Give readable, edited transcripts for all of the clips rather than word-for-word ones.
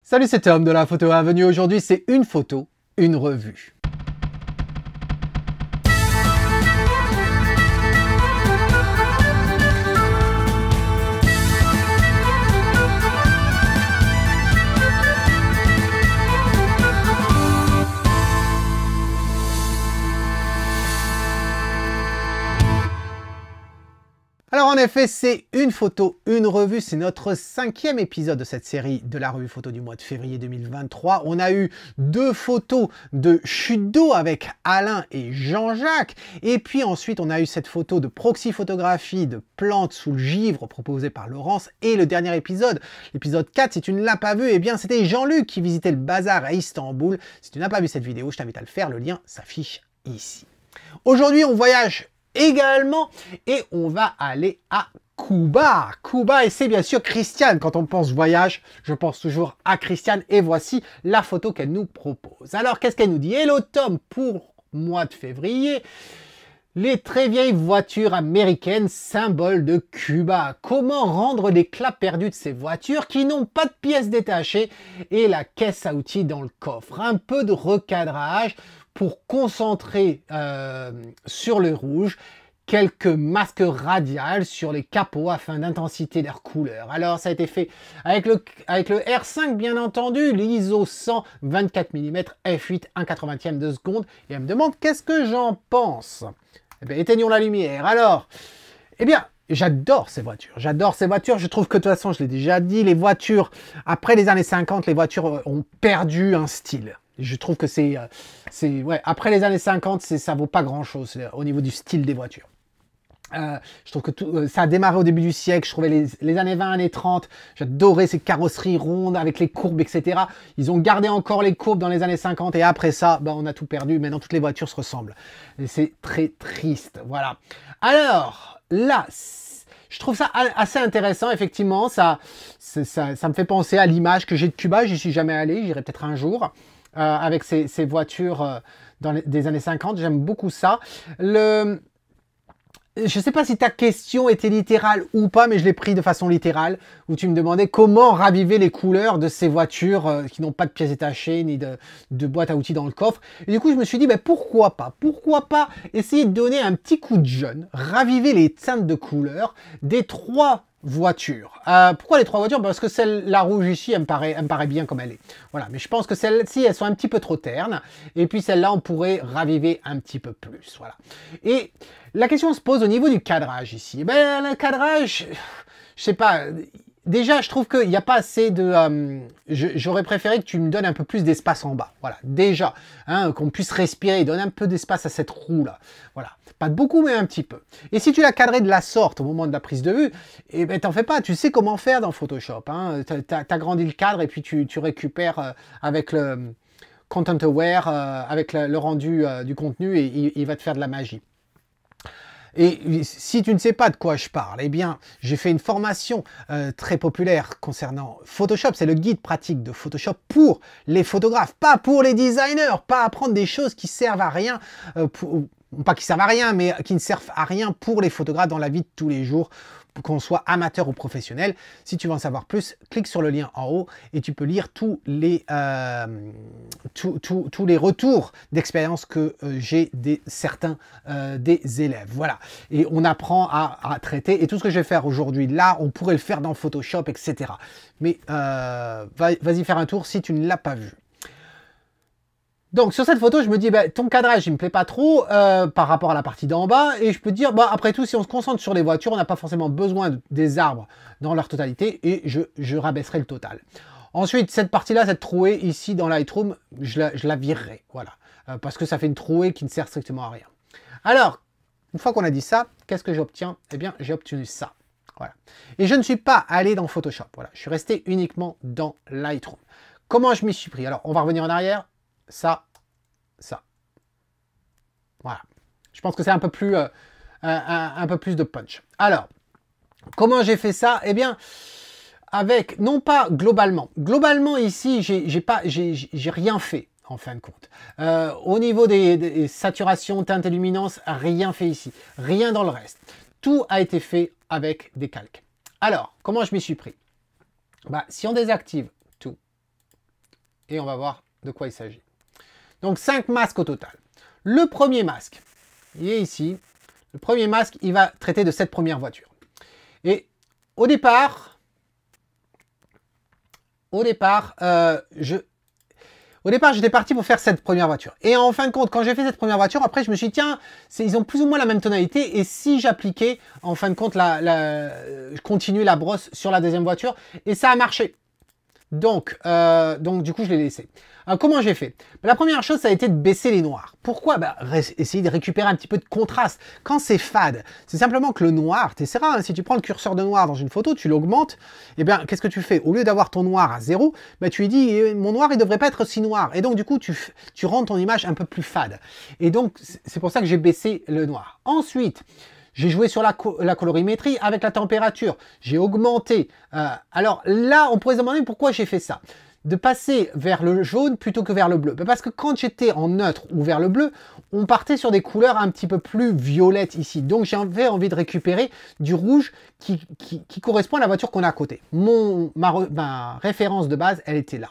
Salut, c'est Tom de la Photo Avenue. Aujourd'hui, c'est une photo, une revue. Alors en effet, c'est une photo, une revue, c'est notre 5e épisode de cette série de la revue photo du mois de février 2023. On a eu 2 photos de chute d'eau avec Alain et Jean-Jacques, et puis ensuite on a eu cette photo de proxy photographie de plantes sous le givre proposée par Laurence, et le dernier épisode, l'épisode 4, si tu ne l'as pas vu, eh bien c'était Jean-Luc qui visitait le bazar à Istanbul. Si tu n'as pas vu cette vidéo, je t'invite à le faire, le lien s'affiche ici. Aujourd'hui, on voyage également et on va aller à Cuba. Cuba, et c'est bien sûr Christiane. Quand on pense voyage, je pense toujours à Christiane, et voici la photo qu'elle nous propose. Alors qu'est-ce qu'elle nous dit? Hello Tom, pour mois de février, les très vieilles voitures américaines, symbole de Cuba. Comment rendre l'éclat perdu de ces voitures qui n'ont pas de pièces détachées et la caisse à outils dans le coffre? Un peu de recadrage pour concentrer sur le rouge, quelques masques radiales sur les capots afin d'intensité leur couleur. Alors ça a été fait avec le R5 bien entendu, l'ISO 100 24 mm f8 1/80 de seconde, et elle me demande qu'est-ce que j'en pense. Eh bien, éteignons la lumière. Alors, eh bien, j'adore ces voitures, je trouve que de toute façon, je l'ai déjà dit, les voitures, après les années 50, les voitures ont perdu un style. Je trouve que ouais, après les années 50, ça vaut pas grand-chose au niveau du style des voitures. Je trouve que ça a démarré au début du siècle. Je trouvais les années 20, années 30, j'adorais ces carrosseries rondes avec les courbes, etc. Ils ont gardé encore les courbes dans les années 50, et après ça, ben, on a tout perdu. Maintenant, toutes les voitures se ressemblent. Et c'est très triste. Voilà. Alors, là, je trouve ça assez intéressant, effectivement. Ça me fait penser à l'image que j'ai de Cuba. J'y suis jamais allé, j'irai peut-être un jour. Avec ces voitures des années 50, j'aime beaucoup ça. Je ne sais pas si ta question était littérale ou pas, mais je l'ai pris de façon littérale, où tu me demandais comment raviver les couleurs de ces voitures qui n'ont pas de pièces détachées, ni de boîte à outils dans le coffre. Et du coup, je me suis dit, ben, pourquoi pas essayer de donner un petit coup de jeune, raviver les teintes de couleurs des 3 voitures. Pourquoi les 3 voitures? Parce que la rouge ici, elle me paraît bien comme elle est. Voilà, mais je pense que celles-ci, elles sont un petit peu trop ternes. Et puis celle-là, on pourrait raviver un petit peu plus. Voilà. Et la question se pose au niveau du cadrage ici. Ben, le cadrage, je sais pas. Déjà, je trouve qu'il n'y a pas assez de... J'aurais préféré que tu me donnes un peu plus d'espace en bas. Voilà, déjà. Hein, qu'on puisse respirer. Donne un peu d'espace à cette roue-là. Voilà. Pas de beaucoup, mais un petit peu. Et si tu l'as cadré de la sorte au moment de la prise de vue, eh ben, t'en fais pas. Tu sais comment faire dans Photoshop. Hein. T'agrandis le cadre et puis tu récupères avec le Content Aware, avec le rendu du contenu, et il va te faire de la magie. Et si tu ne sais pas de quoi je parle, eh bien, j'ai fait une formation très populaire concernant Photoshop. C'est le guide pratique de Photoshop pour les photographes, pas pour les designers, pas apprendre des choses qui servent à rien, pas qui servent à rien, mais qui ne servent à rien pour les photographes dans la vie de tous les jours, qu'on soit amateur ou professionnel. Si tu veux en savoir plus, clique sur le lien en haut et tu peux lire tous les retours d'expérience que j'ai certains des élèves. Voilà. Et on apprend à traiter. Et tout ce que je vais faire aujourd'hui, là, on pourrait le faire dans Photoshop, etc. Mais vas-y faire un tour si tu ne l'as pas vu. Donc sur cette photo, je me dis, ben, ton cadrage, il me plaît pas trop par rapport à la partie d'en bas, et je peux dire, bah, après tout, si on se concentre sur les voitures, on n'a pas forcément besoin des arbres dans leur totalité, et je rabaisserai le total. Ensuite, cette partie-là, cette trouée ici dans Lightroom, je la virerai, voilà, parce que ça fait une trouée qui ne sert strictement à rien. Alors, une fois qu'on a dit ça, qu'est-ce que j'obtiens? Eh bien, j'ai obtenu ça. Voilà. Et je ne suis pas allé dans Photoshop, voilà, je suis resté uniquement dans Lightroom. Comment je m'y suis pris? Alors, on va revenir en arrière. Ça. Voilà. Je pense que c'est un peu plus de punch. Alors, comment j'ai fait ça? Eh bien, avec, non pas globalement. Globalement, ici, j'ai rien fait, en fin de compte. Au niveau des saturations, teintes et luminance, rien fait ici. Rien dans le reste. Tout a été fait avec des calques. Alors, comment je m'y suis pris? Bah, si on désactive tout, et on va voir de quoi il s'agit. Donc 5 masques au total. Le premier masque, il est ici. Le premier masque, il va traiter de cette première voiture. Et au départ, j'étais parti pour faire cette première voiture. Et en fin de compte, quand j'ai fait cette première voiture, après, je me suis dit, tiens, ils ont plus ou moins la même tonalité. Et si j'appliquais, en fin de compte, je continuais la brosse sur la deuxième voiture, et ça a marché. Donc du coup, je l'ai laissé. Alors, comment j'ai fait? La première chose, ça a été de baisser les noirs. Pourquoi? Essayer de récupérer un petit peu de contraste. Quand c'est fade, c'est simplement que le noir, tu essaieras, hein, si tu prends le curseur de noir dans une photo, tu l'augmentes, et bien, qu'est-ce que tu fais? Au lieu d'avoir ton noir à 0, tu lui dis, mon noir, il devrait pas être si noir. Et donc, du coup, tu rends ton image un peu plus fade. Et donc, c'est pour ça que j'ai baissé le noir. Ensuite, j'ai joué sur la colorimétrie avec la température. J'ai augmenté. Alors là, on pourrait se demander pourquoi j'ai fait ça. De passer vers le jaune plutôt que vers le bleu. Parce que quand j'étais en neutre ou vers le bleu, on partait sur des couleurs un petit peu plus violettes ici. Donc j'avais envie de récupérer du rouge qui correspond à la voiture qu'on a à côté. Ma référence de base, elle était là.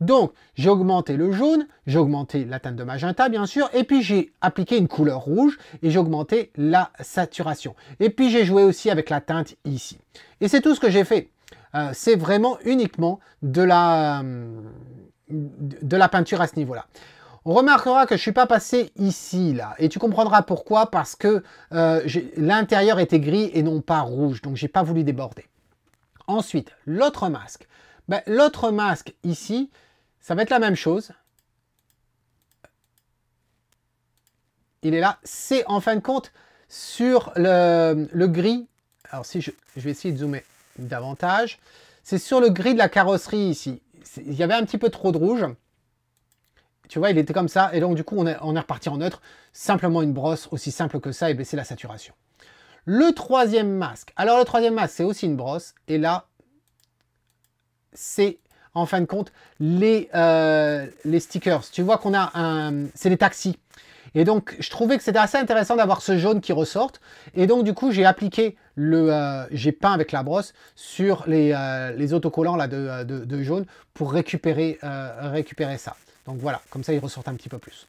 Donc, j'ai augmenté le jaune, j'ai augmenté la teinte de magenta, bien sûr, et puis j'ai appliqué une couleur rouge et j'ai augmenté la saturation. Et puis, j'ai joué aussi avec la teinte ici. Et c'est tout ce que j'ai fait. C'est vraiment uniquement de la peinture à ce niveau-là. On remarquera que je ne suis pas passé ici, là. Et tu comprendras pourquoi, parce que l'intérieur était gris et non pas rouge. Donc, j'ai pas voulu déborder. Ensuite, l'autre masque. L'autre masque ici, ça va être la même chose. Il est là. C'est en fin de compte sur le gris. Alors si je vais essayer de zoomer davantage. C'est sur le gris de la carrosserie ici. Il y avait un petit peu trop de rouge. Tu vois, il était comme ça. Et donc du coup, on est reparti en neutre. Simplement une brosse, aussi simple que ça, et baisser la saturation. Le troisième masque. Alors le troisième masque, c'est aussi une brosse. Et là, c'est en fin de compte les stickers. Tu vois qu'on a c'est les taxis. Et donc, je trouvais que c'était assez intéressant d'avoir ce jaune qui ressorte. Et donc, du coup, j'ai appliqué j'ai peint avec la brosse sur les autocollants là, de jaune pour récupérer ça. Donc voilà, comme ça, ils ressortent un petit peu plus.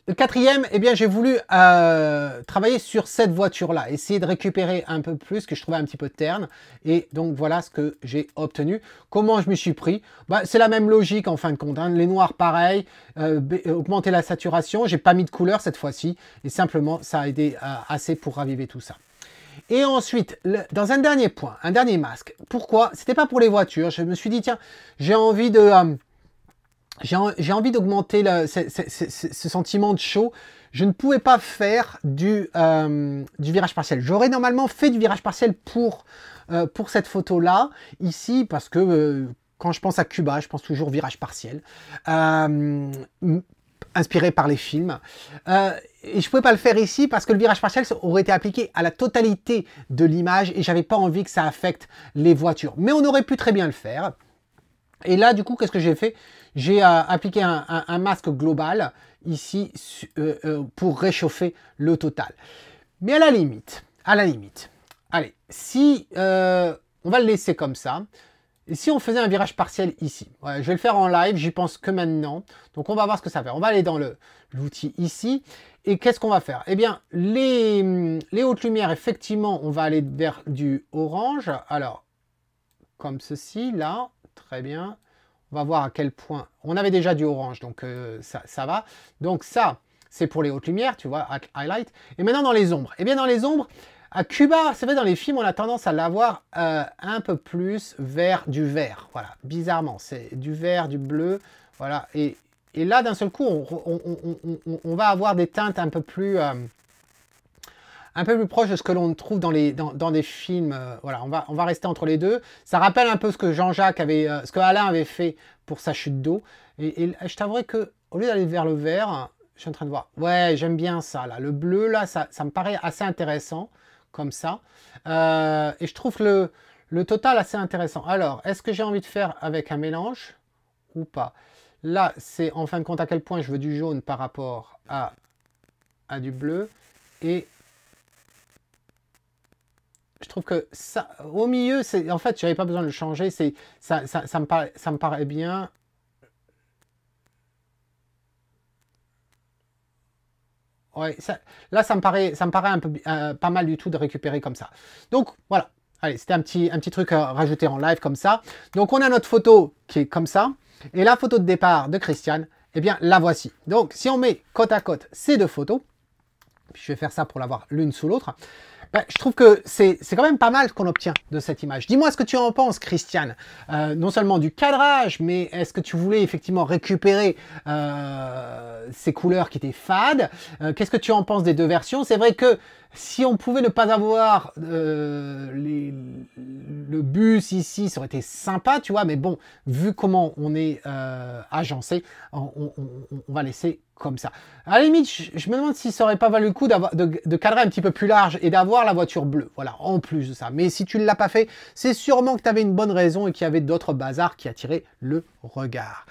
Le quatrième, eh bien, j'ai voulu travailler sur cette voiture-là, essayer de récupérer un peu plus, que je trouvais un petit peu terne. Et donc, voilà ce que j'ai obtenu. Comment je me suis pris? C'est la même logique, en fin de compte. Hein. Les noirs, pareil. Augmenter la saturation. J'ai pas mis de couleur cette fois-ci. Et simplement, ça a aidé assez pour raviver tout ça. Et ensuite, dans un dernier point, un dernier masque. Pourquoi? C'était pas pour les voitures. Je me suis dit, tiens, j'ai envie de... j'ai envie d'augmenter ce sentiment de chaud. Je ne pouvais pas faire du virage partiel. J'aurais normalement fait du virage partiel pour cette photo-là, ici, parce que quand je pense à Cuba, je pense toujours virage partiel, inspiré par les films. Et je ne pouvais pas le faire ici parce que le virage partiel aurait été appliqué à la totalité de l'image et j'avais pas envie que ça affecte les voitures. Mais on aurait pu très bien le faire. Et là, du coup, qu'est-ce que j'ai fait? J'ai appliqué un masque global ici pour réchauffer le total. Mais à la limite, allez, si on va le laisser comme ça, et si on faisait un virage partiel ici, ouais, je vais le faire en live, j'y pense que maintenant, donc on va voir ce que ça fait. On va aller dans l'outil ici, et qu'est-ce qu'on va faire? Eh bien, les hautes lumières, effectivement, on va aller vers du orange, alors, comme ceci, là, très bien. On va voir à quel point... On avait déjà du orange, donc ça va. Donc ça, c'est pour les hautes lumières, tu vois, highlight. Et maintenant, dans les ombres. Eh bien, dans les ombres, à Cuba, c'est vrai, dans les films, on a tendance à l'avoir un peu plus vers du vert. Voilà, bizarrement, c'est du vert, du bleu, voilà. Et là, d'un seul coup, on va avoir des teintes un peu plus proche de ce que l'on trouve dans des films. Voilà, on va rester entre les deux. Ça rappelle un peu ce que Jean-Jacques avait, ce que Alain avait fait pour sa chute d'eau. Et je t'avouerai que au lieu d'aller vers le vert, je suis en train de voir. Ouais, j'aime bien ça là. Le bleu là, ça me paraît assez intéressant comme ça. Et je trouve le total assez intéressant. Alors, est-ce que j'ai envie de faire avec un mélange ou pas? Là, c'est en fin de compte à quel point je veux du jaune par rapport à du bleu. Et Je trouve que ça, au milieu, en fait, j'avais pas besoin de le changer. Ça me paraît bien. Ouais, là, ça me paraît un peu pas mal du tout de récupérer comme ça. Donc, voilà. Allez, c'était un petit truc à rajouter en live comme ça. Donc, on a notre photo qui est comme ça. Et la photo de départ de Christiane, eh bien, la voici. Donc, si on met côte à côte ces deux photos, puis je vais faire ça pour l'avoir l'une sous l'autre, ben, je trouve que c'est quand même pas mal ce qu'on obtient de cette image. Dis-moi ce que tu en penses, Christiane. Non seulement du cadrage, mais est-ce que tu voulais effectivement récupérer ces couleurs qui étaient fades? Qu'est-ce que tu en penses des deux versions? C'est vrai que si on pouvait ne pas avoir le bus ici, ça aurait été sympa, tu vois, mais bon, vu comment on est agencé, on va laisser comme ça. À la limite, je me demande si ça aurait pas valu le coup de cadrer un petit peu plus large et d'avoir la voiture bleue, voilà, en plus de ça. Mais si tu ne l'as pas fait, c'est sûrement que tu avais une bonne raison et qu'il y avait d'autres bazars qui attiraient le regard.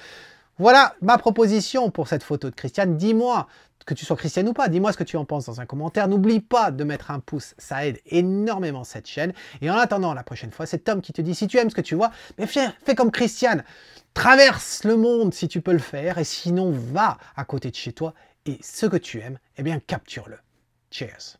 Voilà ma proposition pour cette photo de Christiane. Dis-moi, que tu sois Christiane ou pas, dis-moi ce que tu en penses dans un commentaire. N'oublie pas de mettre un pouce, ça aide énormément cette chaîne. Et en attendant la prochaine fois, c'est Tom qui te dit, si tu aimes ce que tu vois, mais fais comme Christiane. Traverse le monde si tu peux le faire, et sinon va à côté de chez toi, et ce que tu aimes, eh bien capture-le. Cheers.